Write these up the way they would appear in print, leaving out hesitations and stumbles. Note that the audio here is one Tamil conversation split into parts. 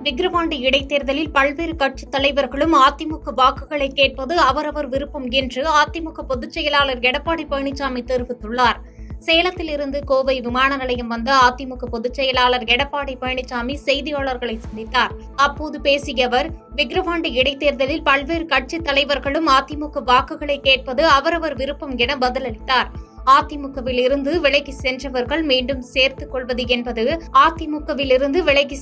விக்கிரவாண்டி இடைத்தேர்தலில் பல்வேறு கட்சித் தலைவர்களும் அதிமுக வாக்குகளை கேட்பது அவரவர் விருப்பம் என்று அதிமுக பொதுச் செயலாளர் எடப்பாடி பழனிசாமி தெரிவித்துள்ளார். சேலத்தில் இருந்து கோவை விமான நிலையம் வந்த அதிமுக பொதுச் செயலாளர் எடப்பாடி பழனிசாமி செய்தியாளர்களை சந்தித்தார். அப்போது பேசிய அவர், விக்கிரவாண்டி இடைத்தேர்தலில் பல்வேறு கட்சித் தலைவர்களும் அதிமுக வாக்குகளை கேட்பது அவரவர் விருப்பம் என பதிலளித்தார். அதிமுகவில் இருந்து விலகி சென்றவர்கள் மீண்டும் சேர்த்துக் கொள்வது என்பது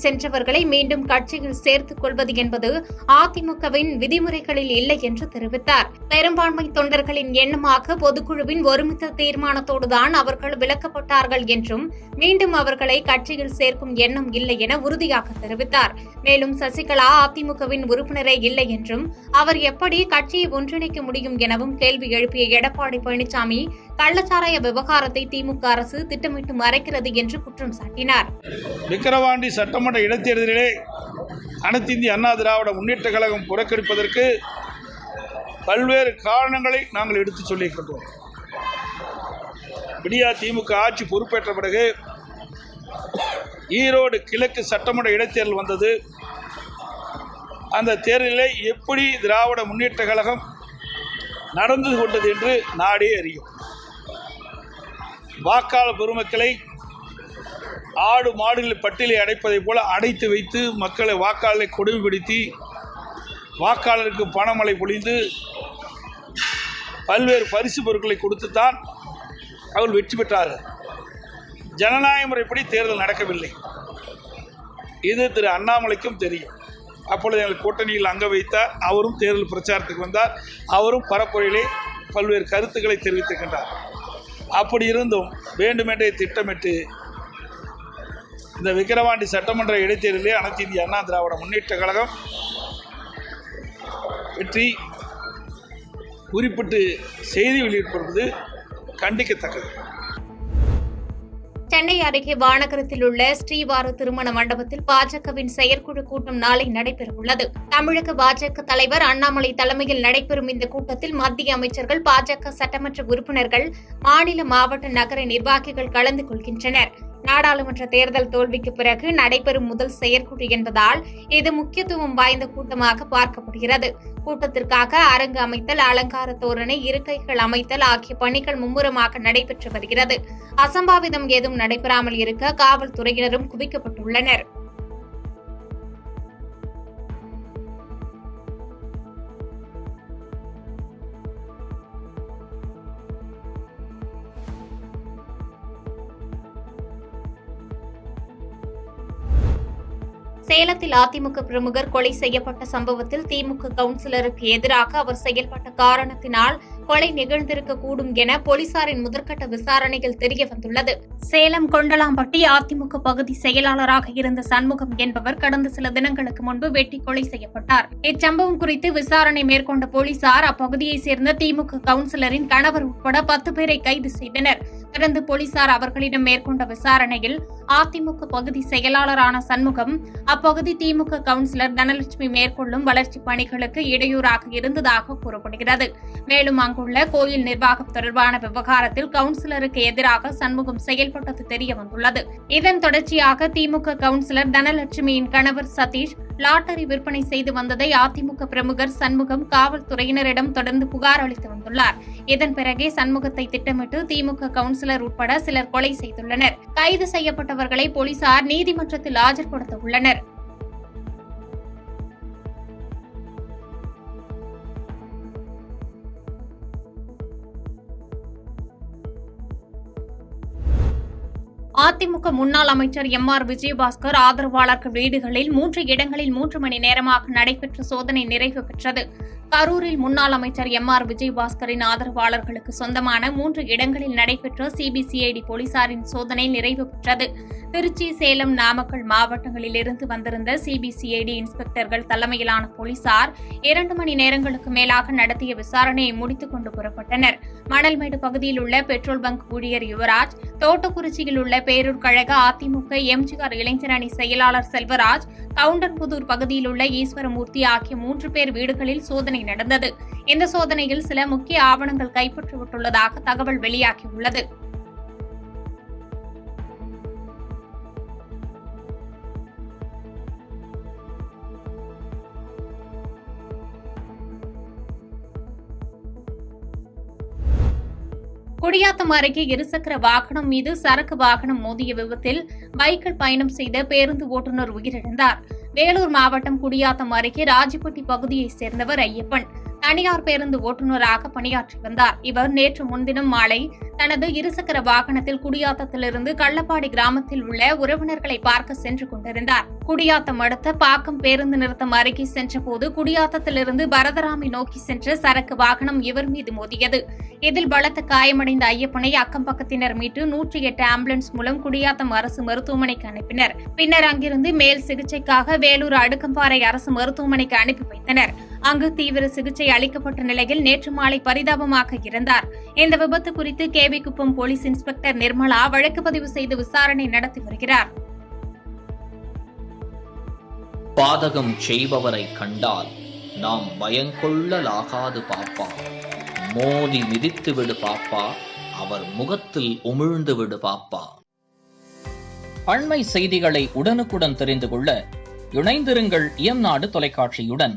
சென்றவர்களை மீண்டும் கட்சியில் சேர்த்துக் கொள்வது என்பது அதிமுகவின் விதிமுறைகளில் இல்லை என்று தெரிவித்தார். பெரும்பான்மை தொண்டர்களின் எண்ணமாக பொதுக்குழுவின் ஒருமித்த தீர்மானத்தோடுதான் அவர்கள் விலக்கப்பட்டார்கள் என்றும் மீண்டும் அவர்களை கட்சியில் சேர்க்கும் எண்ணம் இல்லை என உறுதியாக தெரிவித்தார். மேலும் சசிகலா அதிமுகவின் உறுப்பினரே இல்லை என்றும் அவர் எப்படி கட்சியை ஒன்றிணைக்க முடியும் எனவும் கேள்வி எழுப்பிய எடப்பாடி பழனிசாமி கள்ளச்சாராய விவகாரத்தை திமுக அரசு திட்டமிட்டு மறைக்கிறது என்று குற்றம் சாட்டினார். விக்கிரவாண்டி சட்டமன்ற இடைத்தேர்தலிலே அனைத்து இந்திய அண்ணா திராவிட முன்னேற்ற கழகம் புறக்கணிப்பதற்கு பல்வேறு காரணங்களை நாங்கள் எடுத்துச் சொல்லியிருக்கின்றோம். விடியா திமுக ஆட்சி பொறுப்பேற்ற பிறகு ஈரோடு கிழக்கு சட்டமன்ற இடைத்தேர்தல் வந்தது. அந்த தேர்தலிலே எப்படி திராவிட முன்னேற்ற கழகம் நடந்து கொண்டது என்று நாடே அறியும். வாக்காளர் பெருமக்களை ஆடு மாடுகளில் பட்டியலை அடைப்பதைப் போல அடைத்து வைத்து மக்களை வாக்காளரை கொடுமைப்படுத்தி வாக்காளருக்கு பணமழை பொழிந்து பல்வேறு பரிசு பொருட்களை கொடுத்துத்தான் அவர்கள் வெற்றி பெற்றார்கள். ஜனநாயக முறைப்படி தேர்தல் நடக்கவில்லை. இது திரு அண்ணாமலைக்கும் தெரியும். அப்பொழுது எங்கள் கூட்டணியில் அங்க வைத்தார். அவரும் தேர்தல் பிரச்சாரத்துக்கு வந்தார். அவரும் பரப்புரையிலே பல்வேறு கருத்துக்களை தெரிவித்திருக்கின்றார். அப்படி இருந்தும் வேண்டுமென்றே திட்டமிட்டு இந்த விக்கிரவாண்டி சட்டமன்ற இடைத்தேர்தலில் அனைத்து இந்திய அண்ணா திராவிட முன்னேற்ற கழகம் வெற்றி குறிப்பிட்டு செய்தி வெளியிட்டிருப்பது கண்டிக்கத்தக்கது. சென்னை அருகே வானகரத்தில் உள்ள ஸ்ரீவார திருமண மண்டபத்தில் பாஜகவின் செயற்குழு கூட்டம் நாளை நடைபெறவுள்ளது. தமிழக பாஜக தலைவர் அண்ணாமலை தலைமையில் நடைபெறும் இந்த கூட்டத்தில் மத்திய அமைச்சர்கள், பாஜக சட்டமன்ற உறுப்பினர்கள், மாநில, மாவட்ட, நகர நிர்வாகிகள் கலந்து கொள்கின்றனர். நாடாளுமன்ற தேர்தல் தோல்விக்கு பிறகு நடைபெறும் முதல் செயற்குழு என்பதால் இது முக்கியத்துவம் வாய்ந்த கூட்டமாக பார்க்கப்படுகிறது. கூட்டத்திற்காக அரங்கு அமைத்தல், அலங்கார தோரணை, இருக்கைகள் அமைத்தல் ஆகிய பணிகள் மும்முரமாக நடைபெற்று வருகிறது. அசம்பாவிதம் ஏதும் நடைபெறாமல் இருக்க காவல்துறையினரும் குவிக்கப்பட்டுள்ளனர். சேலத்தில் அதிமுக பிரமுகர் கொலை செய்யப்பட்ட சம்பவத்தில் திமுக கவுன்சிலருக்கு எதிராக அவர் செயல்பட்ட காரணத்தினால் கொலை நிகழ்ந்திருக்கக்கூடும் என போலீசாரின் முதற்கட்ட விசாரணையில் தெரியவந்துள்ளது. சேலம் கொண்டலாம்பட்டி அதிமுக பகுதி செயலாளராக இருந்த சண்முகம் என்பவர் கடந்த சில தினங்களுக்கு முன்பு வெட்டி கொலை செய்யப்பட்டார். இச்சம்பவம் குறித்து விசாரணை மேற்கொண்ட போலீசார் அப்பகுதியைச் சேர்ந்த திமுக கவுன்சிலரின் கணவர் உட்பட 10 பேரை கைது செய்தனர். தொடர்ந்து போலீசார் அவர்களிடம் மேற்கொண்ட விசாரணையில் அதிமுக பகுதி செயலாளரான சண்முகம் அப்பகுதி திமுக கவுன்சிலர் தனலட்சுமி மேற்கொள்ளும் வளர்ச்சி பணிகளுக்கு இடையூறாக இருந்ததாக கூறப்படுகிறது. மேலும் அங்குள்ள கோயில் நிர்வாகம் தொடர்பான விவகாரத்தில் கவுன்சிலருக்கு எதிராக சண்முகம் செயல்பட்டது தெரியவந்துள்ளது. இதன் தொடர்ச்சியாக திமுக கவுன்சிலர் தனலட்சுமியின் கணவர் சதீஷ் லாட்டரி விற்பனை செய்து வந்ததை அதிமுக பிரமுகர் சண்முகம் காவல்துறையினரிடம் தொடர்ந்து புகார் அளித்து வந்துள்ளார். இதன் பிறகே சண்முகத்தை திட்டமிட்டு திமுக கவுன்சிலர் உட்பட சிலர் கொலை செய்துள்ளனர். கைது செய்யப்பட்டவர்களை போலீசார் நீதிமன்றத்தில் ஆஜர்படுத்த உள்ளனர். அதிமுக முன்னாள் அமைச்சர் எம்.ஆர். விஜயபாஸ்கர் ஆதரவாளர்கள் வீடுகளில் 3 இடங்களில் 3 மணி நேரமாக நடைபெற்ற சோதனை நிறைவு பெற்றது. கரூரில் முன்னாள் அமைச்சர் எம்.ஆர். விஜயபாஸ்கரின் ஆதரவாளர்களுக்கு சொந்தமான 3 இடங்களில் நடைபெற்ற சிபிசிஐடி போலீசாரின் சோதனை நிறைவு பெற்றது. திருச்சி, சேலம், நாமக்கல் மாவட்டங்களிலிருந்து வந்திருந்த சிபிசிஐடி இன்ஸ்பெக்டர்கள் தலைமையிலான போலீசார் 2 மணி நேரங்களுக்கு மேலாக நடத்திய விசாரணையை முடித்துக் கொண்டு புறப்பட்டனர். மணல்மேடு பகுதியில் உள்ள பெட்ரோல் பங்க் ஊழியர் யுவராஜ், தோட்டக்குறிச்சியில் உள்ள பேரூர் கழக அதிமுக எம்ஜிஆர் இளைஞர் அணி செயலாளர் செல்வராஜ், கவுண்டன்புதூர் பகுதியில் உள்ள ஈஸ்வரமூர்த்தி ஆகிய 3 பேர் வீடுகளில் சோதனை நடந்தது. இந்த சோதனையில் சில முக்கிய ஆவணங்கள் கைப்பற்றப்பட்டுள்ளதாக தகவல் வெளியாகியுள்ளது. குடியாத்தம் அருகே இருசக்கர வாகனம் மீது சரக்கு வாகனம் மோதிய விபத்தில் பைக்கில் பயணம் செய்த பேருந்து ஓட்டுநர் உயிரிழந்தார். வேலூர் மாவட்டம் குடியாத்தம் அருகே ராஜிப்பட்டி பகுதியைச் சேர்ந்தவர் ஐயப்பன். தனியார் பேருந்து ஓட்டுநராக பணியாற்றி வந்தார். இவர் நேற்று முன்தினம் மாலை தனது இருசக்கர வாகனத்தில் குடியாத்தத்திலிருந்து கள்ளப்பாடி கிராமத்தில் உள்ள உறவினர்களை பார்க்க சென்று கொண்டிருந்தார். குடியாத்தம் அடுத்த பாக்கம் பேருந்து நிறுத்தம் அருகே சென்றபோது குடியாத்தத்திலிருந்து பரதராமி நோக்கி சென்ற சரக்கு வாகனம் இவர் மீது மோதியது. இதில் பலத்த காயமடைந்த ஐயப்பனை அக்கம் பக்கத்தினர் மீட்டு 108 ஆம்புலன்ஸ் மூலம் குடியாத்தம் அரசு மருத்துவமனைக்கு அனுப்பினர். பின்னர் அங்கிருந்து மேல் சிகிச்சைக்காக வேலூர் அடுக்கம்பாறை அரசு மருத்துவமனைக்கு அனுப்பி வைத்தனர். அங்கு தீவிர சிகிச்சை அளிக்கப்பட்ட நிலையில் நேற்று மாலை பரிதாபமாக இறந்தார். இந்த விபத்து குறித்து கேவிக்குப்பம் போலீஸ் இன்ஸ்பெக்டர் நிர்மலா வழக்கு பதிவு செய்து விசாரணை நடத்தி வருகிறார். பாதகம் செய்பவரை கண்டால் நாம் பயங்கொள்ளலாகாது பாப்பா. மோதி மிதித்து விடு பாப்பா, அவர் முகத்தில் உமிழ்ந்து விடு பாப்பா. அண்மை செய்திகளை உடனுக்குடன் தெரிந்து கொள்ள இணைந்திருங்கள் இயம்நாடு தொலைக்காட்சியுடன்.